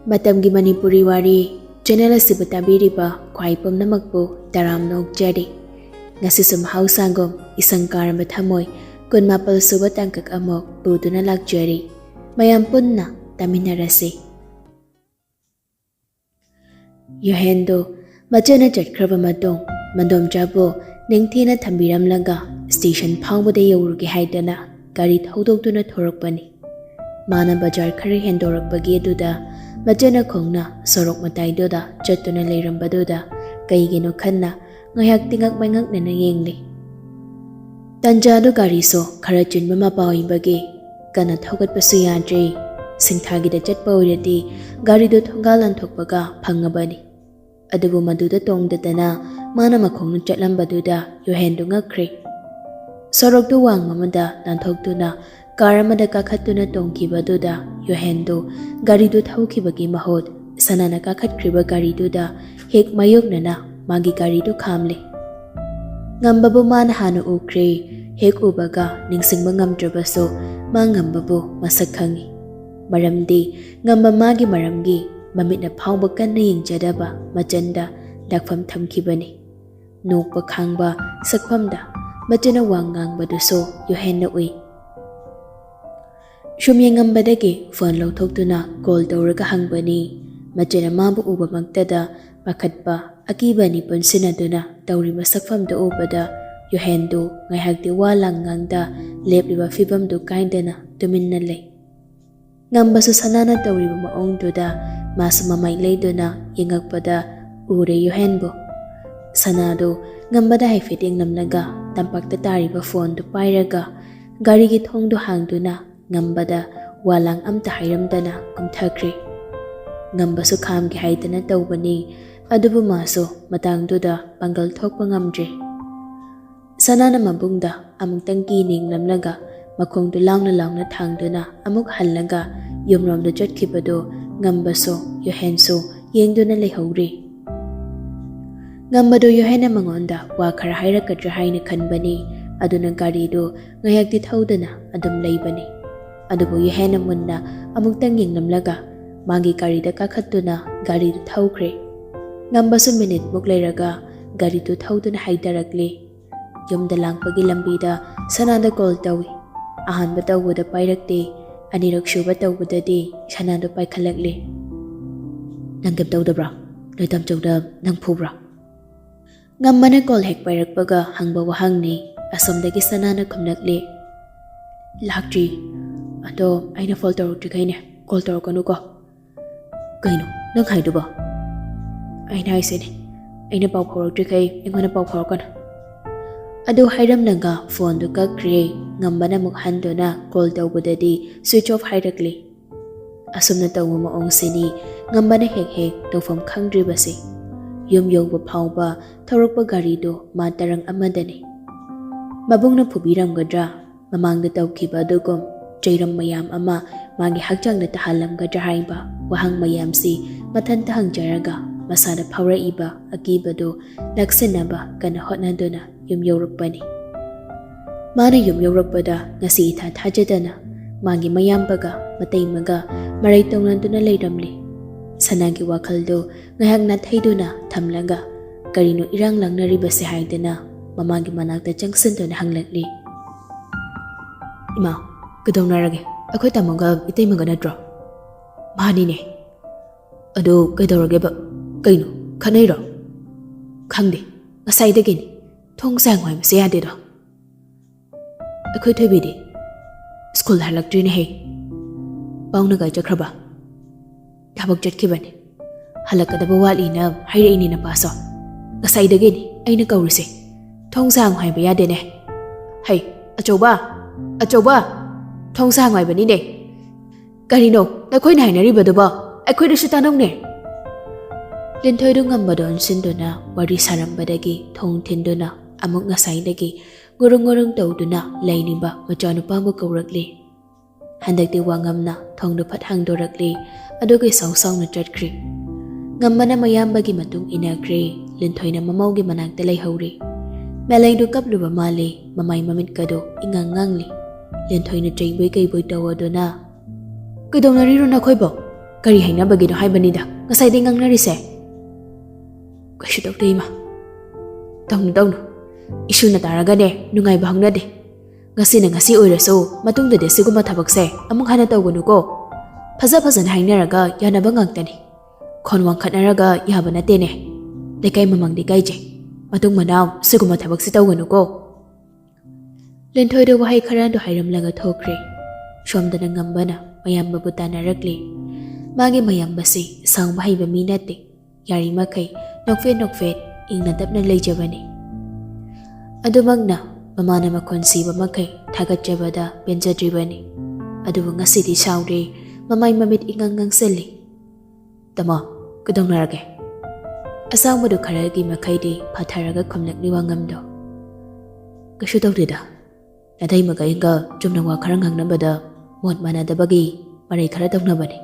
Matamgi Manipuri Wari channel asibu tabiriba khwai pumnamakpu taram nokjari ngasisum hausangom Eshang Karaba Thamoi kunmapal suba tangkak amok buduna lakjari mayam punna taminarasi Yohendo machana chatkraba matong mandom jabo ningthina thambiramlaga station phangbude yaurugi haidana gari thodokduna thorakpani mana bajar khari hendorakpagi aduda Majana khongna sorok mataidoda chattuna leirambadoda kaigino khanna ngayak tingak mangak nana yengli tanjadu gari so khara chunba mapawi bagi kana thogat pasu yadre singthagi da chatpa oirati gari do thongalan thokpaga phangabani adubu maduda tongdadana mana makhongnu chatlambaduda yohendu ngakri sorok du wang mamada nanthokduna Karamada kakhatuna tongkibaduda yohendo garidu thaukibagi mahod sanana kakhatkriba gariduda hek mayoknana magi garidu khamle ngambabu man hanu ukre hek ubaga ningsingba ngamdrabaso mangambabu masak khangi maramdi ngamba magi maramgi mamitna phawba kanna yingjadaba machanda dakpham thamkibani nokpa khangba sakphamda machana wangang baduso yohenna ui Shumyangambadagi phone lauthokduna call tawraga hangbani machana mabu uba magtada pakhatpa akibani punsinaduna tawriba sakfamda ubada yohendo ngaihakti walangangda lepliba fibamdu kaindana tuminna lei ngambasu sanana tawriba maongduda masu mamai leiduna yengakpada ure yohenbo sanado ngambada haifeting namnaga tampakta tariba phone du pairaga garigi thongdu hangduna ngambada walang amta hairamdana kumthakri ngambasu khamgi haidana tawbani adubu maso matangduda pangal thokpa ngamdre sanana mabungda amungtang kining lamlaga makhongdu laungna thangduna amuk hallaga yumromda chatkibado ngambaso yohenso yengduna leihori ngambado yohena mangonda wa khara hairakadra haina khanbani aduna garido ngayakti thaudana adum leibani adubu yohena munna amuktang yenglamlaga magi garida kakhatuna garidu thaukhre ngambasu minute muk leiraga garidu thauduna haidarakle yumda langpagi lambida sanada call tawi ahanba tawbada pairakte anirak shuba tawbadadi sanada paikhalakle nanggap tawdabra loitam chawda nang phubra ngammana call hek pairakpaga hangba wahangni asomdagi sanana khumnakle lakji Ado, aina fall tawruktrikaine call tawrukanu ko kaino nang haiduba aina haisene aina paw phawruktrikai engona paw phawrukana ado hairamlanga phone du kakre ngambana muk handona call tawbudadi switch off hairakli asumna tawma maong sini ngambana hek tawfam khangdribase yum yongba phawba thawrukpa garido matarang amadani mabungna phubiramgadra mamangda tawkiba dugum Jairam mayam ama magi hakjang na tahalam ga jahaiba wahang mayam si matanta hangjaraga masada phawra iba akibado naksenaba kana hotnaduna yum yorukpani mana yum yorukpada ngasi itha thajadana magi mayam baga mataimaga marai tongnanduna leiramli sanagi wakhaldo ngahak na thaiduna thamlaga karino irang langnari base haidana mamagi manakta changsenduna hanglakli ima Kadonarage, ako'y tamaga itay mga nadra. Mahani ne. Ado, kadorage ba? Kaino, kanay ra. Kangdi, ngasay dagin. Thong sangway masayade ra. Ako'y tubidi. School halak drin he. Baong nagay jakraba. Tabag jatkiban. Halak kada bawali na hayra ini na paso. Ngasay dagin, ay nagawrisi. Thong sangway bayade ne. Hay, acho ba? Thong sa ngoài bani ne karino nakhoi nai nari baduba akhoi du sutanong ne linthoi du ngambadon sindona wari sarambadagi thong thindona amuk ngasai dagi ngurung tawduna lainiba machanu pambu kawrakli handakti wangamna thongdu phat hangdorakli adugai sausang na chatkri ngammana mayambagi matung inakre linthoina mamaugi manakta leihori melai du kapluba male mamai mamit kado ingangangli Linthoina chaiboi kaiboi tawadona. Kaidonariro na khoibo. Kari hainabagino haibanida ngasaydi ngangngarise. Kaisu tawde ima. Tawnu isuna taragane nungaiba hangnade. Ngasi oiraso matungdade siguma thabakse amuk hana tawganu Phazana hainaraga yanaba ngangtani. Khonwang khatnaraga yaba natene. Lekai mamangdi kaije. Matung manaw siguma thabakse tawganu Ningthouja wahai kharando hairamlaga thokre. Somdana ngambana mayambabu tanarakli. Magi mayambasi sangba haiba mi nate. Yari makai nokfet ingna tapna leijabani. Adumagna mamana makonsiba makai thagatjabada benjadribani. Adubu ngasidi saure mamay mamit ingangang sali. Tama, kadongnarage. Asangmadu kharagi makaidi patharaga khomlakni wangamdo. Kashu tawdida. Naday magayinga jumna wa kharangang nambada mot manadabagi maray khara tawnabani.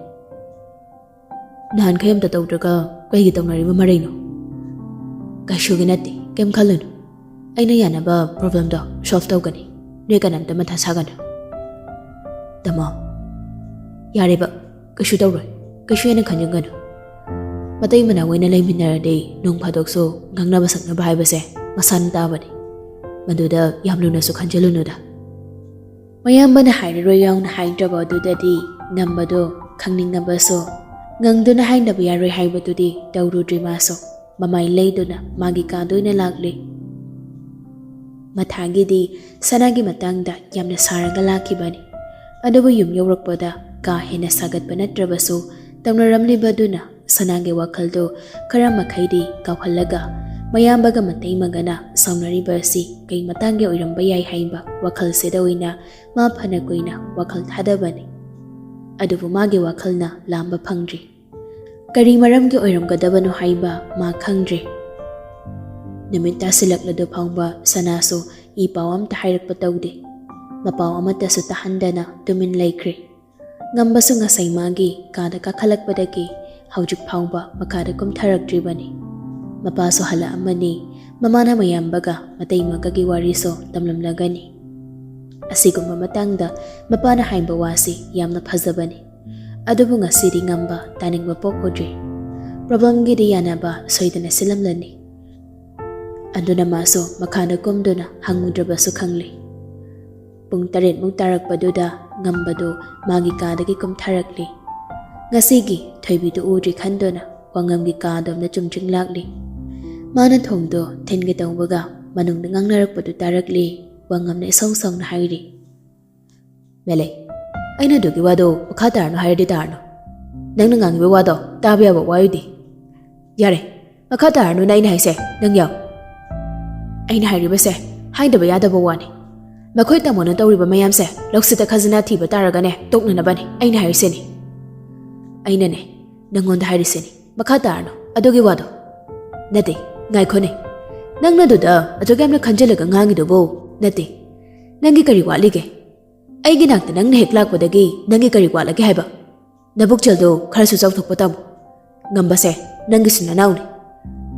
Nahan kayam tatawdraga kaigi tawnariba marayno. Kashu ginati kem khalunu. Ayna yanaba problem do solve tawgani. Nekanamta mathasagana. Tama. Yareba kashu tawroy. Kashu yana khanjangano. Matay manaway na layminarade nung padokso ngangnaba saknaba haibase masan tabani. Maduda yamluna su khanjalunuda. Mayambana hairiro yauna haidraba adudadi ngambado khangningabaso ngangduna hainaba yaroi haibadudi tawrudri maso mamay layduna magi kadoina lagli. Mathagidi sanagi matangda yamna saraga lakibani. Adubu yum yawrakpada ka hena sagatba natrabaso tawnaramlibaduna sanagi wakaldo karamakhaidi kawhalaga mayambaga matay magana saunariba asi kay matangi oiramba yai haiba wakal sedaoina ma phanakoina wakal thadabani. Adubu magi wakalna lamba phangdri. Kari maramgi oiramgadabano haiba ma khangdri. Namita silaklado phangba sanaso ipawam tahairakpa tawde. Mapaw amata sa tahandana tumin laikre. Ngambaso ngasay magi kada kakhalakpadagi haujuk phangba makada kumtharakdribani. Mapaso hala amani mamana mayambaga matay magagi wariso tamlamlagani. Asigumba matangda mapana haimba wasi yamna phazabani. Adubu ngasidi ngamba taning mapokodre. Problem gidi yanaba soydana silamlani. Anduna maso makana kumduna hangudrabaso khangli. Pung tarit mung tarakpaduda ngambado magi kadagi kumtharakli. Ngasigi thoibidu udri khanduna wangamgi kadamna chumjinglakli. Mana thongdo thengi tawbaga manungda ngangnarakpadu tarakli wangamna isong-song na hairi. Mele, aina dugi wado makha tarno hairdi tarno. Nangna ngangiba wado tabiyaba wayudi. Yare, makha tarno na aina haise nang yaw. Aina hairibase haidaba yadaba wani. Makoy tamona tawriba mayamse loksita khazana thiba taragane toknanabani aina hairiseni. Aina ne nangonda hairiseni makha tarno adugi wado. Nade ngaikone. Nangna duda ajogamna khanjalaga ngangidobo nade. Nangi kari walige. Aigi nakta nangna heklakwadagi nangi kari walage haiba. Nabukchaldo kharasu chawthokpa tamu. Ngambase nangi sinanauni.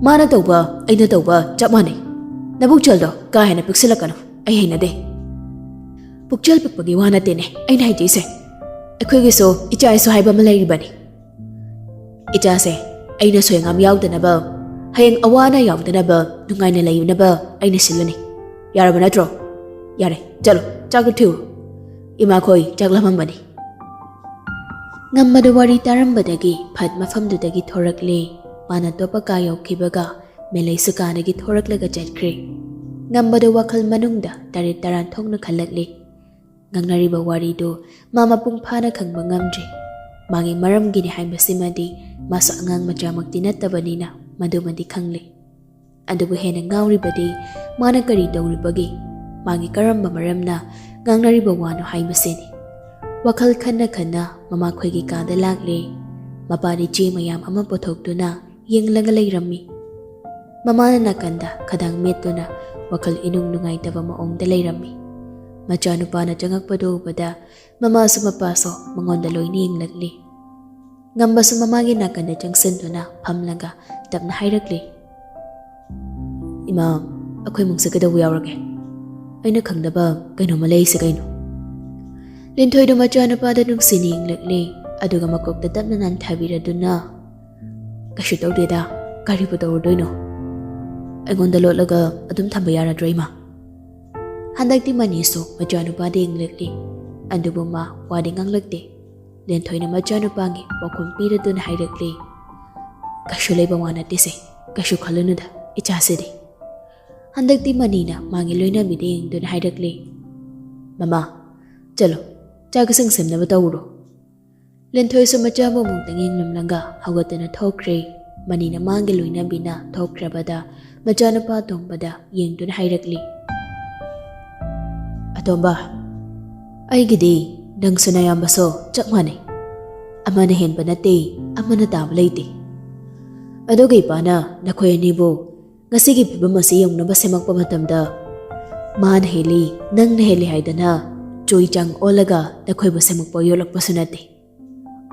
Mana tawba aina tawba chap manai. Nabukchaldo ka hena piksilakano ai hainade. Pukchal pikpagi wana tene aina haijise. Akhwegiso icha iso haiba malairibani. Icha se aina soyangam yawdanaba hayang awana yawdanaba nungaina layunaba aina silani. Yaraba natro? Yare, chalo, chakul thiu. Ima khoi chaklamambani. Ngammada wari tarambadagi phat mafamdudagi thorakle. Mana topa ka yawkibaga melay sukanagi thoraklaga chatkre. Ngambada wakal manungda tarit taran thongna khalakli. Ngangnariba warido mama pungphana khangba ngamdri. Magi maramgini haibasimadi maso angang machamakti nattabanina madumadi khangli. Adubu hena ngawribadi mana kari tawribagi magi karamba maramna ngangnariba wano haibasini. Wakal khanna mama khoigi kada lagli. Mapani chi mayam ama pothokduna yenglaga layrammi. Mamana nakanda kadang metuna wakal inung nungaitaba maongda layrammi. Machanupana changakpado bada mama sumapaso mangonda loini yenglagli. Ngamba sumamagi nakanda changsinduna phamlaga tapna hairakli. Ima akhoi mungsakada wiyawrage. Aina khangdaba kaino malay sa kaino. Ningthouja machanupada nungsini yenglagli Aduga makokta tapna nanthabiraduna kashu tawdeda karibu tawurdoino aigonda lotlaga adum thamba yaradro ima handakti manisu majanupadi inglekli andubu ma wadi nganglakte lenthoina majanupangi wakhum piraduna hairakli kashu leiba wanatise kashu khalanuda ichasidi handakti manina mangi loina miding dun hairakli mama chalo chaga sangsemna batawuro Lenthoi su machabu mungtang yenglamlanga hawatana thokre manina mangi loina bina thokrabada machanapa tombada yengduna hairakli Atomba aigidi dangsuna yambaso chakmane amana henba nate amana tab leite adogai pana nakhoi anibo ngasigi phibam asi yongnaba semakpa matamda man heli nangna heli haidana choichang olaga nakhoi ba semakpa yolakpa sunate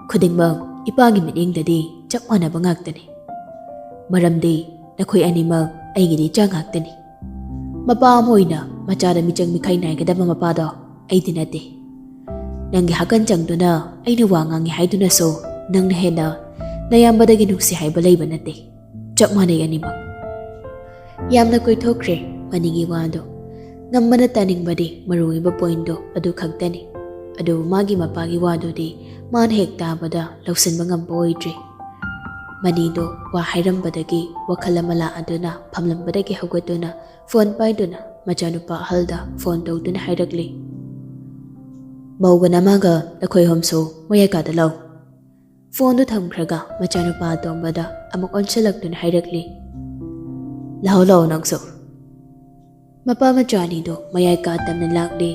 khudingmang ipagi midingdadi chakmana bangaktani maramdi nakhoi animang aigidi changaktani mapa amoina machada michang mikhai naigadaba mapado aidinate nangi hakan changduna aina wangangi haiduna so nangna hena nayambadagi nuksi haiba leiba nate chakmana animang yamna koithokre maningi wando ngammana taningbadi maruiba pointo adu khaktani adu magi mapagi wadodi man hek tabada lausinba ngampa oidre manido wa hairambadagi wakhalamala aduna phamlambadagi hawgatuna phone paiduna machanupa halda phone tawduna hairakli mauga namaga nakhoi homso moyaka da law phone du thamkhraga machanupa tombada amuk onselakduna hairakli law law nangso mapa machani do mayaka tamna lakli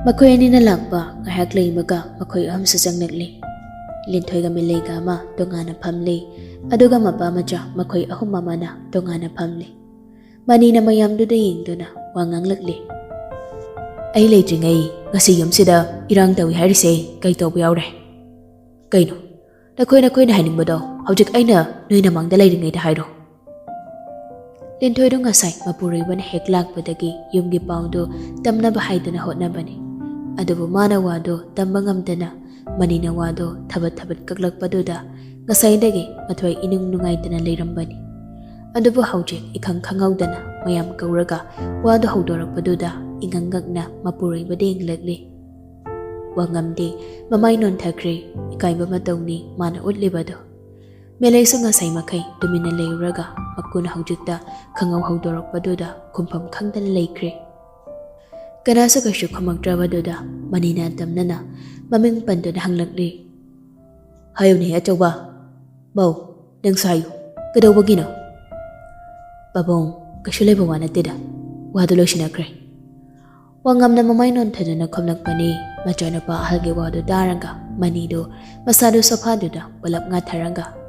makhoi ani na lakpa ngahak leimaga makhoi amsa changnakli linthoiga mileiga ma tongana phamli aduga mapa macha makhoi ahum mamana tongana phamli manina mayamdu da yingduna wanganglakli ai leitringai ngasi yamsida irang tawi harise kai tawbu yaure kaino nakhoi na haningbado hojik aina noina mangda leiringai da hairo Lenthoi do ngasai Manipuri ban hek lakpadagi yumgi paudo tamna bahaiduna hotnabani adubu mana wado tamba ngamdana manina wado thabat kaklakpaduda ngasaidagi mathwai inung nungaidana leirambani adubu hawjik ikhang khangawdana mayam kauraga wado hawdorakpaduda ingangagna Manipuri bading lagli wangamdi mamai non thakre ikaiba matawni mana utlibado Melay sa ngasay makai dumina leiraga makuna hawjikta khangaw hawdorakpaduda kumpham khangdana leikre Kanasa kashu khamagdrabaduda manina tamnana maming panduna hanglakli Hayo ni achawba Mau nang sayo kadawbagino Babong kashu lay bawanatida wadulo sinakre Wangam na mamay non taduna kamlakpani machana pa ahalge wado daranga manido masado sapaduda walap nga taranga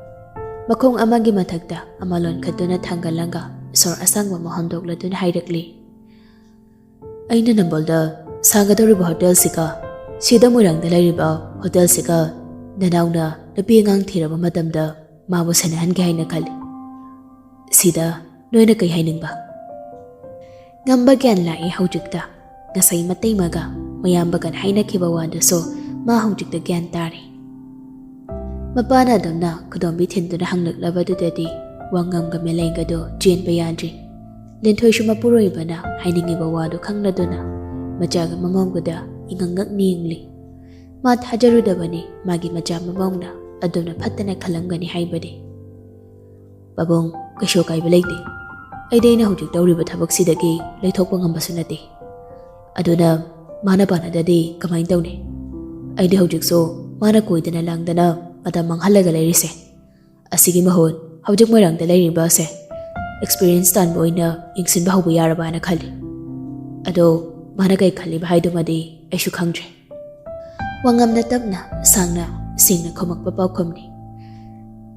Makong amagi matagda amalon kaduna tanggalanga sor asangwa mahondogladun hairakli Aina nambolda sagadoriba hotel sika sida murangda lairiba hotel sika nanawna napiangang thiraba matamda mabu sanahan ge haina khali sida noina kai hainingba ngamba gyan lai hawjikta ngasai matay maga mayambagan haina kiba wanda so ma hawjikta gyan tari Mapana damna kudombi thinduna hanglaklabadudadi wangamga melaingado jen bayandri Lenthoi su Manipuri bana hainingiba wado khangladuna machaga mamamguda ingangak ningli ma thajarudabani magi macha mamamna aduna phattana khalangani haibadi Babong kasho kaiba leite aidaina hujik tawriba thabak sidagi leithokpa ngambasу nate aduna mana banadadi kamain tawne aide hujik so mana koidana langdana Mata manghalaga lairise asigi mahon hawjik moirangda lairiba se experience tan boina ingsin ba hawbu yaraba na khali ado mana kai khali ba haidumadi aishu khangdre wangamna tapna sangna singna khomakpa pawkhomni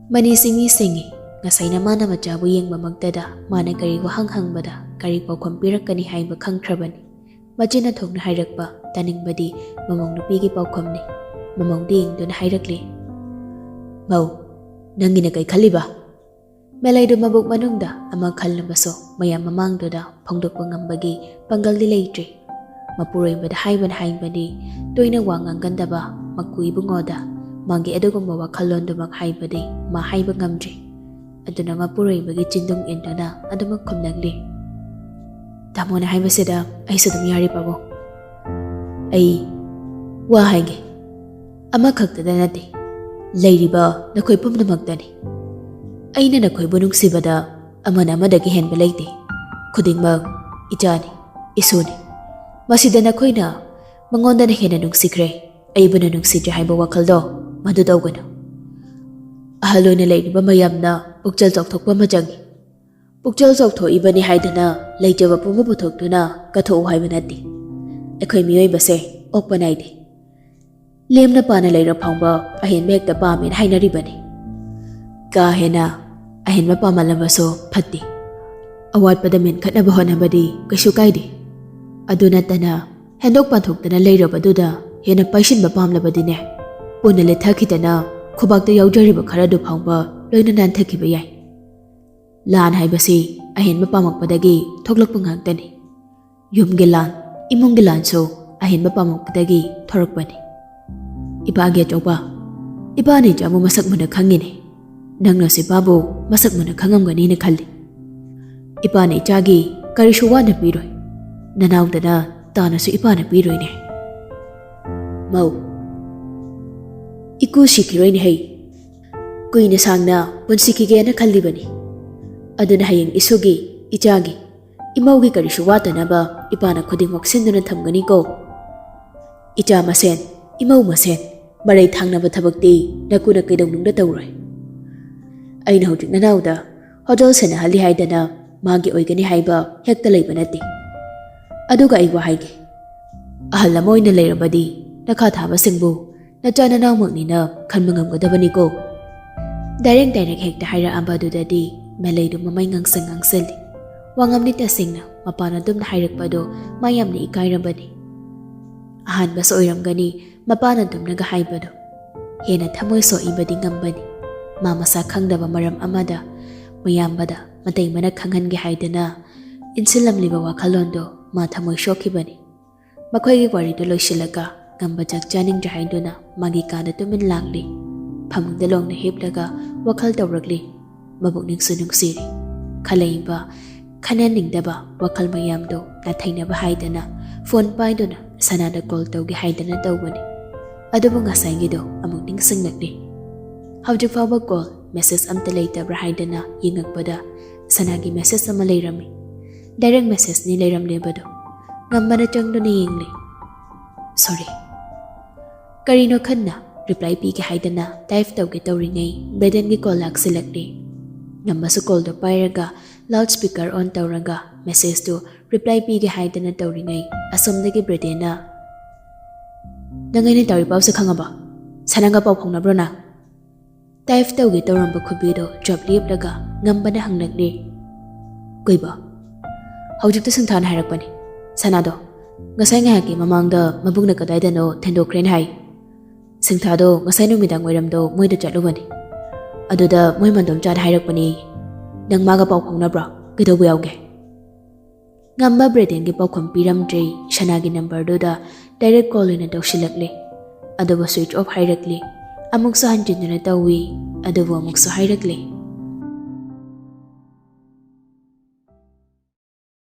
mani singi ngasaina mana machabu yengba magdada mana kari wahang hangbada kari pawkhom pirakani haiba khangkhrabani machina thokna hairakpa taningbadi mamong nupigi pawkhomni mamong ding dun hairakli Mau, nangina kay khaliba. Melay do mabuk manungda ama khalnabaso mayam mamangdoda phongdokpa ngambagi panggal di leitri. Manipuri bada haiban haibani toina wangang gandaba makui bungoda ꯃꯥꯒꯤ ꯑꯗꯨꯒꯨꯝꯕ ꯋꯥꯈꯜꯂꯣꯟꯗꯨꯃꯛ ꯍꯥꯏꯕꯗꯤ ꯃꯥ ꯍꯥꯏꯕ ꯉꯝꯗ꯭ꯔꯤ꯫ ꯑꯗꯨꯅ ꯃꯄꯨꯔꯣꯏꯕꯒꯤ ꯆꯤꯟꯗꯨꯡ ꯏꯟꯗꯨꯅ ꯑꯗꯨꯃꯛ ꯈꯨꯝꯂꯛꯂꯤ꯫ ꯇꯥꯃꯣꯅ ꯍꯥꯏꯕꯁꯤꯗ ꯑꯩꯁꯨ ꯑꯗꯨꯝ ꯌꯥꯔꯤ ꯄꯥꯕꯨꯡ꯫ ꯑꯩ ꯋꯥ ꯍꯥꯏꯒꯦ, ꯑꯃꯈꯛꯇꯗ ꯅꯠꯇꯦ, ꯂꯩꯔꯤꯕ ꯅꯈꯣꯏ ꯄꯨꯝꯅꯃꯛꯇꯅꯤ꯫ ꯑꯩꯅ ꯅꯈꯣꯏꯕꯨ ꯅꯨꯡꯁꯤꯕꯗ ꯑꯃꯅ ꯑꯃꯗꯒꯤ ꯍꯦꯟꯕ ꯂꯩꯇꯦ꯫ ꯈꯨꯗꯤꯡꯃꯛ ꯏꯆꯥꯅꯤ, ꯏꯁꯨꯅꯤ꯫ ꯃꯁꯤꯗ ꯅꯈꯣꯏꯅ ꯃꯉꯣꯟꯗꯅ ꯍꯦꯟꯅ ꯅꯨꯡꯁꯤꯈ꯭ꯔꯦ, ꯑꯩꯕꯨꯅ ꯅꯨꯡꯁꯤꯗ꯭ꯔꯦ ꯍꯥꯏꯕ ꯋꯥꯈꯜꯗꯣ ꯃꯗꯨ ꯇꯧꯒꯅꯨ꯫ ꯑꯍꯜ ꯑꯣꯏꯅ ꯂꯩꯔꯤꯕ ꯃꯌꯥꯝꯅ ꯄꯨꯛꯆꯦꯜ ꯆꯥꯎꯊꯣꯛꯄ ꯑꯃ ꯆꯪꯏ꯫ ꯄꯨꯛꯆꯦꯜ ꯆꯥꯎꯊꯣꯛꯏꯕꯅꯤ ꯍꯥꯏꯗꯅ ꯂꯩꯖꯕ ꯄꯨꯝꯕ ꯄꯨꯊꯣꯛꯇꯨꯅ ꯀꯠꯊꯣꯛꯎ ꯍꯥꯏꯕ ꯅꯠꯇꯦ꯫ ꯑꯩꯈꯣꯏ ꯃꯤꯑꯣꯏꯕꯁꯦ ꯑꯣꯛꯄ ꯅꯥꯏꯗꯦ꯫ ꯂꯦꯝꯅ ꯄꯥꯅ ꯂꯩꯔ ꯐꯥꯎꯕ ꯑꯍꯦꯟꯕ ꯍꯦꯛꯇ ꯄꯥꯝꯃꯦꯅ ꯍꯥꯏꯅꯔꯤꯕꯅꯤ꯫ ꯀꯥ ꯍꯦꯟꯅ ꯑꯍꯦꯟꯕ ꯄꯥꯝꯃꯜꯂꯕꯁꯨ ꯐꯠꯇꯦ꯫ ꯑꯋꯥꯠꯄꯗ ꯃꯦꯟꯈꯠꯅꯕ ꯍꯣꯠꯅꯕꯗꯤ ꯀꯩꯁꯨ ꯀꯥꯏꯗꯦ꯫ ꯑꯗꯨ ꯅꯠꯇꯅ ꯍꯦꯟꯗꯣꯛ ꯄꯥꯊꯣꯛꯇꯅ ꯂꯩꯔꯕꯗꯨꯗ ꯍꯦꯟꯅ ꯄꯥꯏꯁꯤꯟꯕ ꯄꯥꯝꯂꯕꯗꯤꯅꯦ, ꯄꯨꯟꯅ ꯂꯤꯊꯈꯤꯗꯅ ꯈꯨꯕꯥꯛꯇ ꯌꯥꯎꯖꯔꯤꯕ ꯈꯔꯗꯨ ꯐꯥꯎꯕ ꯂꯣꯏꯅ ꯅꯥꯟꯊꯈꯤꯕ ꯌꯥꯏ꯫ ꯂꯥꯟ ꯍꯥꯏꯕꯁꯤ ꯑꯍꯦꯟꯕ ꯄꯥꯝꯃꯛꯄꯗꯒꯤ ꯊꯣꯛꯂꯛꯄ ꯉꯥꯛꯇꯅꯤ꯫ ꯌꯨꯝꯒꯤ ꯂꯥꯟ, ꯏꯃꯨꯡꯒꯤ ꯂꯥꯟꯁꯨ ꯑꯍꯦꯟꯕ ꯄꯥꯝꯃꯛꯄꯗꯒꯤ ꯊꯣꯔꯛꯄꯅꯤ꯫ ꯏꯄꯥꯒꯤ ꯑꯆꯧꯕ, ꯏꯄꯥꯅ ꯏꯆꯥꯕꯨ ꯃꯁꯛ ꯃꯨꯟꯅ ꯈꯪꯉꯤꯅꯦ꯫ ꯅꯪꯅꯁꯨ ꯏꯄꯥꯕꯨ ꯃꯁꯛ ꯃꯨꯟꯅ ꯈꯪꯉꯝꯒꯅꯤꯅ ꯈꯜꯂꯤ꯫ ꯏꯄꯥꯅ ꯏꯆꯥꯒꯤ ꯀꯔꯤꯁꯨ ꯋꯥꯅ ꯄꯤꯔꯣꯏ, ꯅꯅꯥꯎꯗꯅ ꯇꯥꯅꯁꯨ ꯏꯄꯥꯅ ꯄꯤꯔꯣꯏꯅꯦ꯫ ꯃꯧ, ꯏꯀꯨ ꯁꯤꯈꯤꯔꯣꯏꯅꯦ ꯍꯩ꯫ ꯀꯨꯏꯅ ꯁꯥꯡꯅ ꯄꯨꯟꯁꯤꯈꯤꯒꯦꯅ ꯈꯜꯂꯤꯕꯅꯤ꯫ ꯑꯗꯨꯅ ꯍꯌꯦꯡ ꯏꯁꯨꯒꯤ, ꯏꯆꯥꯒꯤ, ꯏꯃꯧꯒꯤ ꯀꯔꯤꯁꯨ ꯋꯥꯠꯇꯅꯕ ꯏꯄꯥꯅ ꯈꯨꯗꯤꯡꯃꯛ ꯁꯤꯟꯗꯨꯅ ꯊꯝꯒꯅꯤꯀꯣ꯫ ꯏꯆꯥ ꯃꯁꯦꯟ, ꯏꯃꯧ ꯃꯁꯦꯟ ꯃꯔꯩ ꯊꯥꯡꯅꯕ ꯊꯕꯛꯇꯤ ꯅꯀꯨꯅ ꯀꯩꯗꯧꯅꯨꯡꯗ ꯇꯧꯔꯣꯏ꯫ ꯑꯩꯅ ꯍꯧꯖꯤꯛ ꯅꯅꯥꯎꯗ ꯍꯣꯇꯦꯜ ꯁꯦꯟꯅꯍꯜꯂꯤ ꯍꯥꯏꯗꯅ ꯃꯥꯒꯤ ꯑꯣꯏꯒꯅꯤ ꯍꯥꯏꯕ ꯍꯦꯛꯇ ꯂꯩꯕ ꯅꯠꯇꯦ꯫ ꯑꯗꯨꯒ ꯑꯩ ꯋꯥ ꯍꯥꯏꯒꯦ, ꯑꯍꯜ ꯑꯃ ꯑꯣꯏꯅ ꯂꯩꯔꯕꯗꯤ ꯅꯈꯥ ꯊꯥꯕꯁꯤꯡꯕꯨ ꯅꯆꯥ ꯅꯅꯥꯎꯃꯛꯅꯤꯅ ꯈꯟꯕ ꯉꯝꯒꯗꯕꯅꯤꯀꯣ꯫ ꯗꯥꯏꯔꯦꯛ ꯍꯦꯛꯇ ꯍꯥꯏꯔꯛꯑꯕ ꯑꯗꯨꯗꯗꯤ ꯃꯦꯂꯩꯗꯨ ꯃꯃꯩ ꯉꯥꯡꯁꯤꯜꯂꯤ꯫ ꯋꯥꯉꯝꯅꯤ ꯇꯁꯦꯡꯅ ꯃꯄꯥꯅ ꯑꯗꯨꯝꯅ ꯍꯥꯏꯔꯛꯄꯗꯣ ꯃꯥ ꯌꯥꯝꯅ ꯏꯀꯥꯏꯔꯕꯅꯤ꯫ ꯑꯍꯥꯟꯕꯁꯨ ꯑꯣꯏꯔꯝꯒꯅꯤ ꯃꯄꯥꯅ ꯑꯗꯨꯝꯅꯒ ꯍꯥꯏꯕꯗꯣ꯫ ꯍꯦꯟꯅ ꯊꯃꯣꯏ ꯁꯣꯛꯏꯕꯗꯤ ꯉꯝꯕꯅꯤ꯫ ꯃꯥ ꯃꯁꯥ ꯈꯪꯗꯕ ꯃꯔꯝ ꯑꯃꯗ ꯃꯌꯥꯝꯕꯗ ꯃꯇꯩ ꯃꯅ ꯈꯪꯍꯟꯒꯦ ꯍꯥꯏꯗꯅ ꯏꯟꯁꯤꯜꯂꯝꯂꯤꯕ ꯋꯥꯈꯜꯂꯣꯟꯗꯣ ꯃꯥ ꯊꯃꯣꯏ ꯁꯣꯛꯈꯤꯕꯅꯤ꯫ ꯃꯈꯣꯏꯒꯤ ꯋꯥꯔꯤꯗꯨ ꯂꯣꯏꯁꯤꯜꯂꯒ ꯉꯝꯕ ꯆꯥꯛ ꯆꯥꯅꯤꯡꯗ꯭ꯔꯦ ꯍꯥꯏꯗꯨꯅ ꯃꯥꯒꯤ ꯀꯥꯗ ꯇꯨꯃꯤꯟ ꯂꯥꯛꯂꯤ꯫ ꯐꯃꯨꯡꯗ ꯂꯣꯡꯅ ꯍꯤꯞꯂꯒ ꯋꯥꯈꯜ ꯇꯧꯔꯛꯂꯤ꯫ ꯃꯕꯨꯛꯅꯤꯡꯁꯨ ꯅꯨꯡꯁꯤꯔꯤ꯫ ꯈꯜꯂꯛꯏꯕ ꯈꯟꯅꯅꯤꯡꯗꯕ ꯋꯥꯈꯜ ꯃꯌꯥꯝꯗꯣ ꯅꯥꯊꯩꯅꯕ ꯍꯥꯏꯗꯅ ꯐꯣꯟ ꯄꯥꯏꯗꯨꯅ ꯁꯅꯥꯗ ꯀꯣꯜ ꯇꯧꯒꯦ ꯍꯥꯏꯗꯅ ꯇꯧꯕꯅꯤ꯫ ꯑꯗꯨꯕꯨ ꯉꯁꯥꯏꯒꯤꯗꯣ ꯑꯃꯨꯛ ꯅꯤꯡꯁꯤꯡꯂꯛꯂꯤ꯫ ꯍꯧꯖꯤꯛ ꯐꯥꯎꯕ ꯀꯣꯜ, ꯃꯦꯁꯦꯖ ꯑꯝꯇ ꯂꯩꯇꯕ꯭ꯔꯥ ꯍꯥꯏꯗꯅ ꯌꯦꯡꯉꯛꯄꯗ ꯁꯅꯥꯒꯤ ꯃꯦꯁꯦꯖ ꯑꯃ ꯂꯩꯔꯝꯃꯤ꯫ ꯗꯥꯏꯔꯦꯛ ꯃꯦꯁꯦꯖꯅꯤ ꯂꯩꯔꯝꯂꯤꯕꯗꯣ꯫ ꯉꯝꯕꯅ ꯆꯪꯗꯨꯅ ꯌꯦꯡꯂꯤ꯫ ꯁꯣꯔꯤ꯫ ꯀꯔꯤꯅꯣ ꯈꯟꯅ ꯔꯤꯄ꯭ꯂꯥꯏ ꯄꯤꯒꯦ ꯍꯥꯏꯗꯅ ꯇꯥꯏꯞ ꯇꯧꯒꯦ ꯇꯧꯔꯤꯉꯩ ꯕ꯭ꯔꯦꯗꯦꯟꯒꯤ ꯀꯣꯜ ꯂꯥꯛꯁꯤꯜꯂꯛꯂꯤ꯫ ꯉꯝꯕꯁꯨ ꯀꯣꯜꯗꯣ ꯄꯥꯏꯔꯒ ꯂꯥꯎꯠ ꯁ꯭ꯄꯤꯀꯔ ꯑꯣꯟ ꯇꯧꯔꯒ ꯃꯦꯁꯦꯖꯇꯨ ꯔꯤꯄ꯭ꯂꯥꯏ ꯄꯤꯒꯦ ꯍꯥꯏꯗꯅ ꯇꯧꯔꯤꯉꯩ ꯑꯁꯣꯝꯗꯒꯤ ꯕ꯭ꯔꯦꯗꯦꯟꯅ, ꯅꯪ ꯑꯩꯅ ꯇꯧꯔꯤ ꯄꯥꯎꯁꯦ ꯈꯪꯉꯕ? ꯁꯅꯥꯒ ꯄꯥꯎ ꯐꯥꯎꯅꯕ꯭ꯔꯣ ꯅꯪ? ꯇꯥꯏꯞ ꯇꯧꯒꯦ ꯇꯧꯔꯝꯕ ꯈꯨꯕꯤꯗꯣ ꯖꯣꯞ ꯂꯦꯞꯂꯒ ꯉꯝꯕꯅ ꯍꯪꯂꯛꯂꯤ꯫ ꯀꯩꯕ? ꯍꯧꯖꯤꯛꯇ ꯁꯤꯡꯊꯥꯅ ꯍꯥꯏꯔꯛꯄꯅꯤ꯫ ꯁꯅꯥꯗꯣ ꯉꯁꯥꯏ ꯉꯥꯏꯍꯥꯛꯀꯤ ꯃꯃꯥꯡꯗ ꯃꯕꯨꯡꯅ ꯀꯗꯥꯏꯗꯅꯣ ꯊꯦꯡꯗꯣꯛꯈ꯭ꯔꯦꯅ ꯍꯥꯏ꯫ ꯁꯤꯡꯊꯥꯗꯣ ꯉꯁꯥꯏ ꯅꯨꯃꯤꯗꯥꯡ ꯋꯥꯏꯔꯝꯗꯣ ꯃꯣꯏꯗ ꯆꯠꯂꯨꯕꯅꯤ꯫ ꯑꯗꯨꯗ ꯃꯣꯏ ꯃꯟꯗꯣꯝꯆꯥꯅ ꯍꯥꯏꯔꯛꯄꯅꯤ꯫ ꯅꯪ ꯃꯥꯒ ꯄꯥꯎ ꯐꯥꯎꯅꯕ꯭ꯔꯣ? ꯀꯩꯗꯧꯕ ꯌꯥꯎꯒꯦ? ꯉꯝꯕ ꯕ꯭ꯔꯦꯗꯦꯟꯒꯤ ꯄꯥꯎꯈꯨꯝ ꯄꯤꯔꯝꯗ꯭ꯔꯤ ꯁꯅꯥꯒꯤ ꯅꯝꯕꯔꯗꯨꯗ ꯗꯥꯏꯔꯦꯛ ꯀꯣꯜ ꯑꯣꯏꯅ ꯇꯧꯁꯤꯜꯂꯛꯂꯤ꯫ ꯑꯗꯨꯕꯨ ꯁ꯭ꯋꯤꯆ ꯑꯣꯐ ꯍꯥꯏꯔꯛꯂꯤ꯫ ꯑꯃꯨꯛꯁꯨ ꯍꯟꯖꯤꯟꯗꯨꯅ ꯇꯧꯏ꯫ ꯑꯗꯨꯕꯨ ꯑꯃꯨꯛꯁꯨ ꯍꯥꯏꯔꯛꯂꯤ꯫